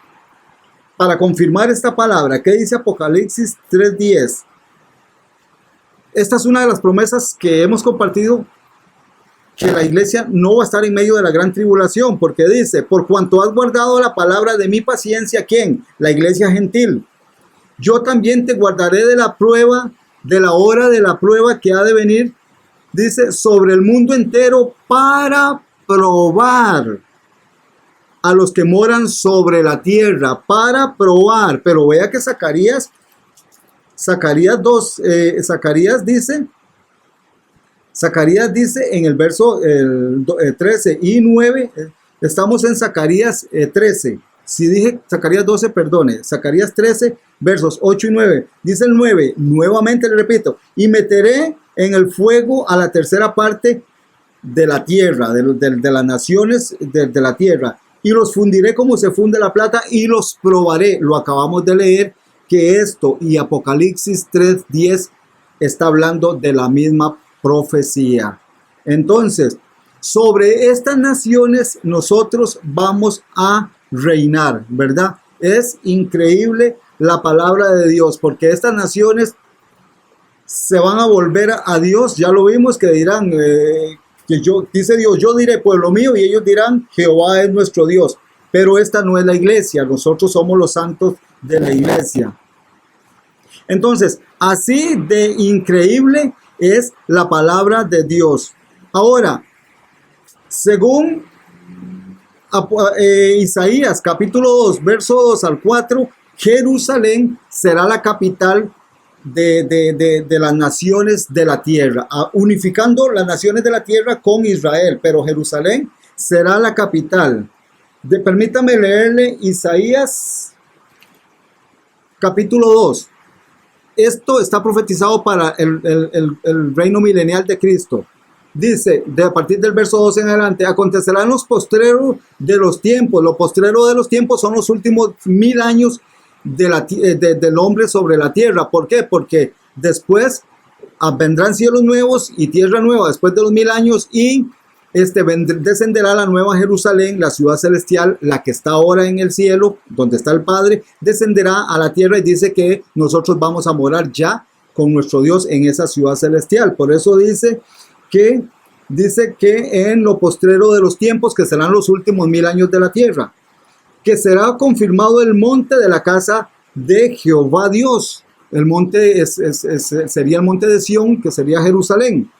S3: Para confirmar esta palabra, ¿qué dice Apocalipsis 3:10? Esta es una de las promesas que hemos compartido, que la iglesia no va a estar en medio de la gran tribulación, porque dice, por cuanto has guardado la palabra de mi paciencia, ¿quién? La iglesia gentil. Yo también te guardaré de la prueba, de la hora de la prueba que ha de venir, dice, sobre el mundo entero para probar a los que moran sobre la tierra para probar. Pero vea que Zacarías 2, Zacarías dice en el verso 13 y 9, estamos en Zacarías 13. Si dije Zacarías 12, perdone, Zacarías 13, versos 8 y 9. Dice el 9, nuevamente le repito, y meteré en el fuego a la tercera parte de la tierra, de las naciones de la tierra, y los fundiré como se funde la plata y los probaré. Lo acabamos de leer, que esto y Apocalipsis 3:10 está hablando de la misma profecía. Entonces, sobre estas naciones nosotros vamos a reinar, ¿verdad? Es increíble la palabra de Dios, porque estas naciones se van a volver a Dios. Ya lo vimos que dirán, dice Dios, yo diré pueblo mío, y ellos dirán Jehová es nuestro Dios. Pero esta no es la iglesia, nosotros somos los santos de la iglesia. Entonces, así de increíble es la palabra de Dios. Ahora, según Isaías capítulo 2, verso 2 al 4, Jerusalén será la capital de las naciones de la tierra, unificando las naciones de la tierra con Israel, pero Jerusalén será la capital. Permítame leerle Isaías capítulo 2. Esto está profetizado para el reino milenial de Cristo. Dice, a partir del verso 12 en adelante, acontecerá en los postreros de los tiempos. Lo postrero de los tiempos son los últimos 1000 años del hombre sobre la tierra. ¿Por qué? Porque después vendrán cielos nuevos y tierra nueva después de los 1000 años, y descenderá la nueva Jerusalén, la ciudad celestial, la que está ahora en el cielo, donde está el Padre, descenderá a la tierra, y dice que nosotros vamos a morar ya con nuestro Dios en esa ciudad celestial. Por eso dice que en lo postrero de los tiempos, que serán los últimos 1000 años de la tierra, que será confirmado el monte de la casa de Jehová Dios. El monte sería el monte de Sión, que sería Jerusalén.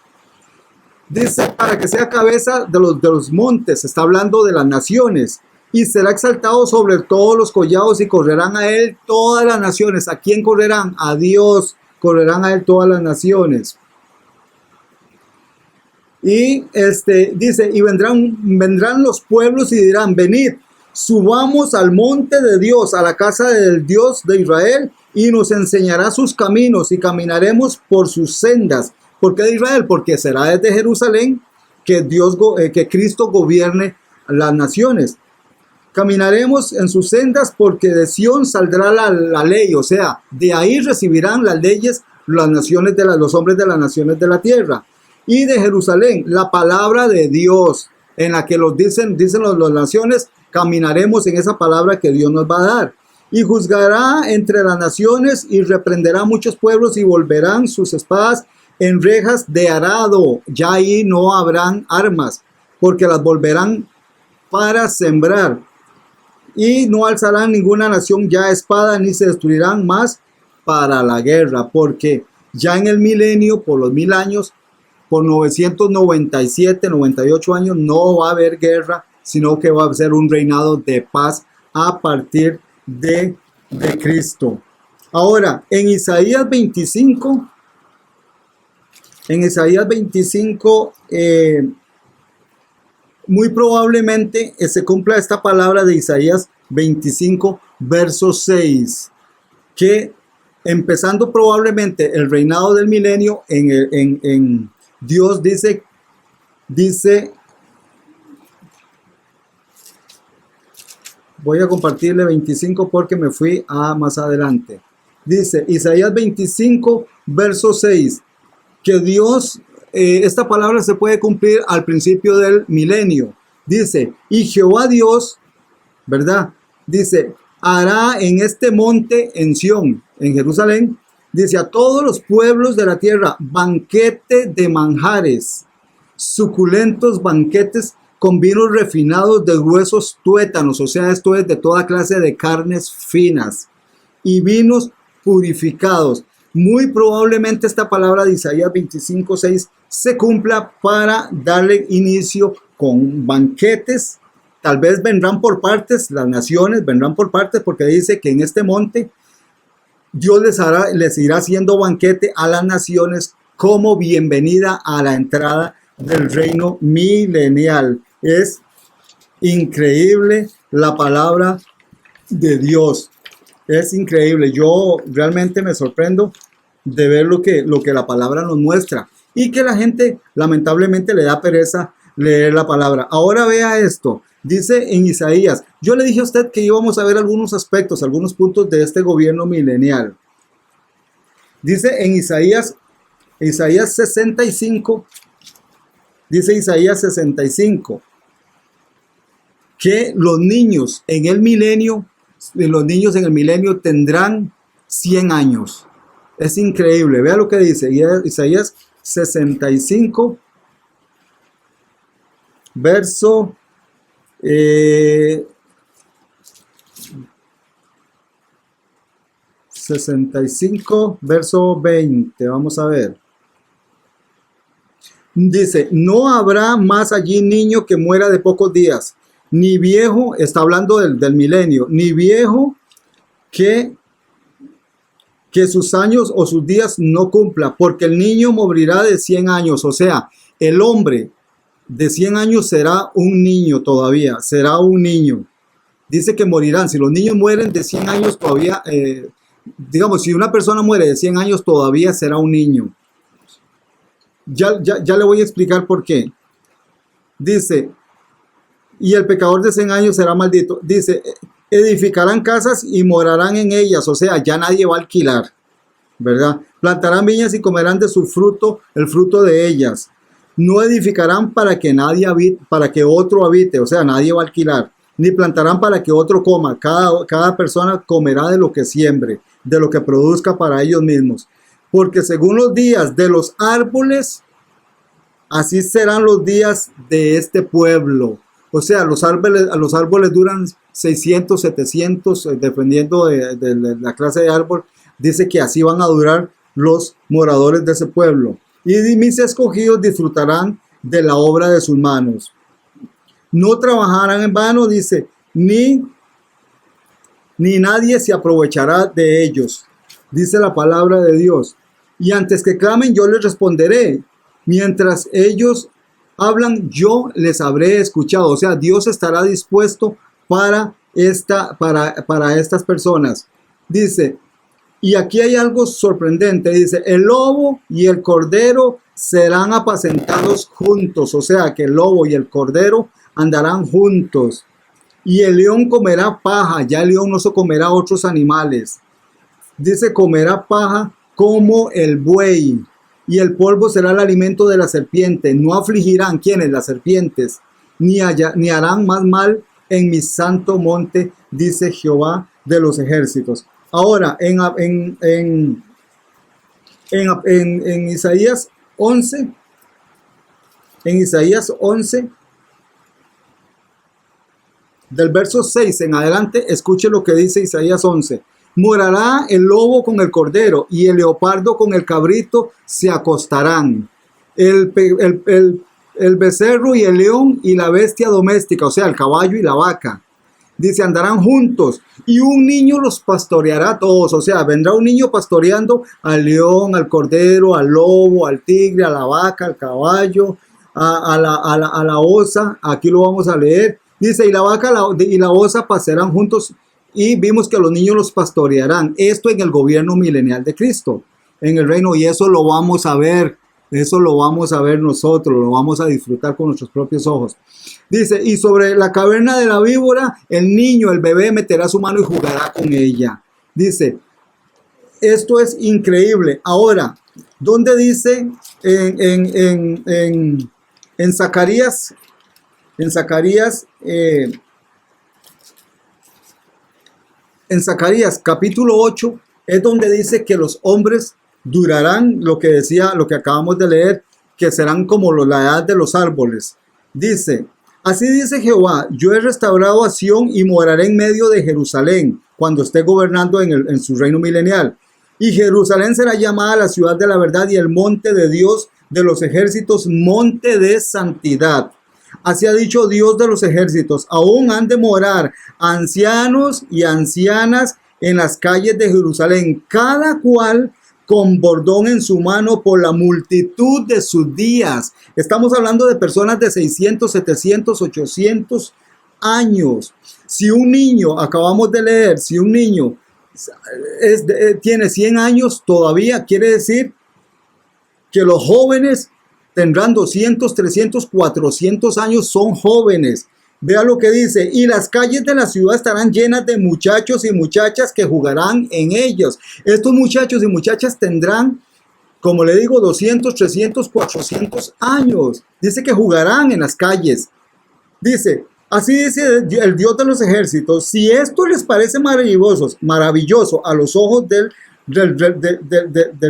S3: Dice, para que sea cabeza de los montes, está hablando de las naciones, y será exaltado sobre todos los collados, y correrán a él todas las naciones. ¿A quién correrán? A Dios, correrán a él todas las naciones. Y dice, y vendrán los pueblos y dirán, venid, subamos al monte de Dios, a la casa del Dios de Israel, y nos enseñará sus caminos, y caminaremos por sus sendas. ¿Por qué de Israel? Porque será desde Jerusalén que Cristo gobierne las naciones. Caminaremos en sus sendas, porque de Sión saldrá la ley, o sea, de ahí recibirán las leyes los hombres de las naciones de la tierra. Y de Jerusalén, la palabra de Dios, en la que dicen las naciones, caminaremos en esa palabra que Dios nos va a dar. Y juzgará entre las naciones, y reprenderá muchos pueblos, y volverán sus espadas en rejas de arado. Ya ahí no habrán armas, porque las volverán para sembrar. Y no alzarán ninguna nación ya espada, ni se destruirán más para la guerra, porque ya en el milenio, por los 1000 años, por 997, 98 años, no va a haber guerra, sino que va a ser un reinado de paz a partir de Cristo. Ahora, en Isaías 25, muy probablemente se cumpla esta palabra de Isaías 25, verso 6, que empezando probablemente el reinado del milenio, en Dios dice, voy a compartirle 25 porque me fui a más adelante. Dice Isaías 25, verso 6, que Dios, esta palabra se puede cumplir al principio del milenio. Dice, y Jehová Dios, ¿verdad? Dice, hará en este monte en Sión, en Jerusalén, dice, a todos los pueblos de la tierra, banquete de manjares, suculentos banquetes con vinos refinados de gruesos tuétanos, o sea, esto es de toda clase de carnes finas, y vinos purificados. Muy probablemente esta palabra de Isaías 25:6 se cumpla para darle inicio con banquetes tal vez vendrán por partes, las naciones vendrán por partes, porque dice que en este monte Dios les irá haciendo banquete a las naciones como bienvenida a la entrada del reino milenial. Es increíble la palabra de Dios. Es increíble. Yo realmente me sorprendo de ver lo que la palabra nos muestra, y que la gente lamentablemente le da pereza leer la palabra. Ahora vea esto. Dice en Isaías, yo le dije a usted que íbamos a ver algunos aspectos, algunos puntos de este gobierno milenial. Dice en Isaías 65, dice Isaías 65, que los niños en el milenio tendrán 100 años. Es increíble. Vea lo que dice Isaías 65, verso 65, verso 20. Vamos a ver. Dice, no habrá más allí niño que muera de pocos días, ni viejo, está hablando del milenio, ni viejo que sus años o sus días no cumpla, porque el niño morirá de 100 años. O sea, el hombre de 100 años será un niño todavía, será un niño. Dice que morirán. Si los niños mueren de 100 años todavía, digamos, si una persona muere de 100 años todavía será un niño. Ya le voy a explicar por qué. Dice, y el pecador de 100 años será maldito. Dice, edificarán casas y morarán en ellas. O sea, ya nadie va a alquilar, ¿verdad? Plantarán viñas y comerán de su fruto, el fruto de ellas. No edificarán para que nadie habite, para que otro habite. O sea, nadie va a alquilar. Ni plantarán para que otro coma. Cada persona comerá de lo que siembre, de lo que produzca para ellos mismos. Porque según los días de los árboles, así serán los días de este pueblo. O sea, los árboles duran 600, 700, dependiendo de la clase de árbol. Dice que así van a durar los moradores de ese pueblo. Y mis escogidos disfrutarán de la obra de sus manos. No trabajarán en vano, dice, ni nadie se aprovechará de ellos. Dice la palabra de Dios. Y antes que clamen, yo les responderé. Mientras ellos hablan, yo les habré escuchado. O sea, Dios estará dispuesto para estas personas. Dice, y aquí hay algo sorprendente. Dice, el lobo y el cordero serán apacentados juntos. O sea, que el lobo y el cordero andarán juntos. Y el león comerá paja. Ya el león no se comerá otros animales. Dice, comerá paja como el buey. Y el polvo será el alimento de la serpiente. No afligirán, ¿quiénes? Las serpientes. Ni harán más mal en mi santo monte, dice Jehová de los ejércitos. Ahora, en Isaías 11, del verso 6 en adelante, escuche lo que dice Isaías 11. Morará el lobo con el cordero y el leopardo con el cabrito se acostarán. El becerro y el león y la bestia doméstica, o sea, el caballo y la vaca. Dice, andarán juntos y un niño los pastoreará a todos. O sea, vendrá un niño pastoreando al león, al cordero, al lobo, al tigre, a la vaca, al caballo, a la osa. Aquí lo vamos a leer. Dice, y la vaca y la osa pasarán juntos. Y vimos que los niños los pastorearán. Esto en el gobierno milenial de Cristo, en el reino. Y eso lo vamos a ver. Eso lo vamos a ver nosotros. Lo vamos a disfrutar con nuestros propios ojos. Dice, y sobre la caverna de la víbora, el niño, el bebé, meterá su mano y jugará con ella. Dice, esto es increíble. Ahora, ¿dónde dice en Zacarías? En Zacarías capítulo 8 es donde dice que los hombres durarán, lo que acabamos de leer, que serán como la edad de los árboles. Dice, así dice Jehová, yo he restaurado a Sión y moraré en medio de Jerusalén cuando esté gobernando en su reino milenial. Y Jerusalén será llamada la ciudad de la verdad y el monte de Dios de los ejércitos, monte de santidad. Así ha dicho Dios de los ejércitos, aún han de morar ancianos y ancianas en las calles de Jerusalén, cada cual con bordón en su mano por la multitud de sus días. Estamos hablando de personas de 600, 700, 800 años. Si un niño, acabamos de leer, si un niño tiene 100 años todavía, quiere decir que los jóvenes tendrán 200, 300, 400 años, son jóvenes. Vea lo que dice, y las calles de la ciudad estarán llenas de muchachos y muchachas que jugarán en ellos. Estos muchachos y muchachas tendrán, como le digo, 200, 300, 400 años. Dice que jugarán en las calles. Dice, así dice el Dios de los ejércitos, si esto les parece maravilloso a los ojos del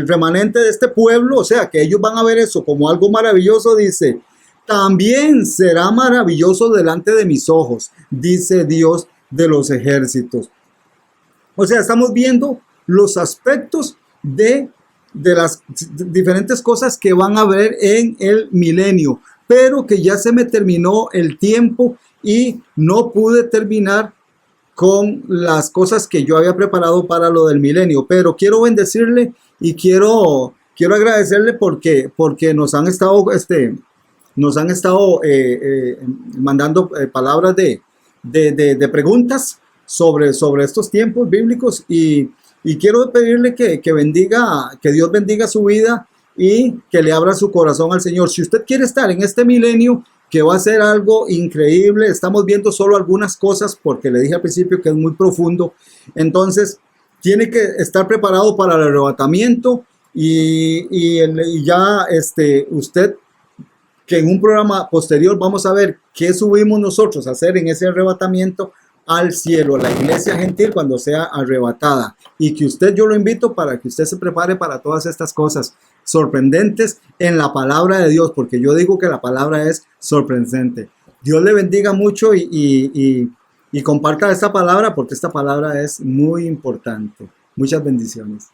S3: remanente de este pueblo, o sea, que ellos van a ver eso como algo maravilloso, dice, también será maravilloso delante de mis ojos, dice Dios de los ejércitos. O sea, estamos viendo los aspectos de las diferentes cosas que van a haber en el milenio, pero que ya se me terminó el tiempo y no pude terminar con las cosas que yo había preparado para lo del milenio, pero quiero bendecirle y quiero agradecerle porque nos han estado mandando palabras de preguntas sobre estos tiempos bíblicos y quiero pedirle que Dios bendiga su vida y que le abra su corazón al Señor. Si usted quiere estar en este milenio, que va a ser algo increíble, estamos viendo solo algunas cosas porque le dije al principio que es muy profundo, entonces tiene que estar preparado para el arrebatamiento y ya usted, que en un programa posterior vamos a ver qué subimos nosotros a hacer en ese arrebatamiento al cielo, la iglesia gentil cuando sea arrebatada, y que yo lo invito para que usted se prepare para todas estas cosas sorprendentes en la palabra de Dios, porque yo digo que la palabra es sorprendente. Dios le bendiga mucho y comparta esta palabra porque esta palabra es muy importante. Muchas bendiciones.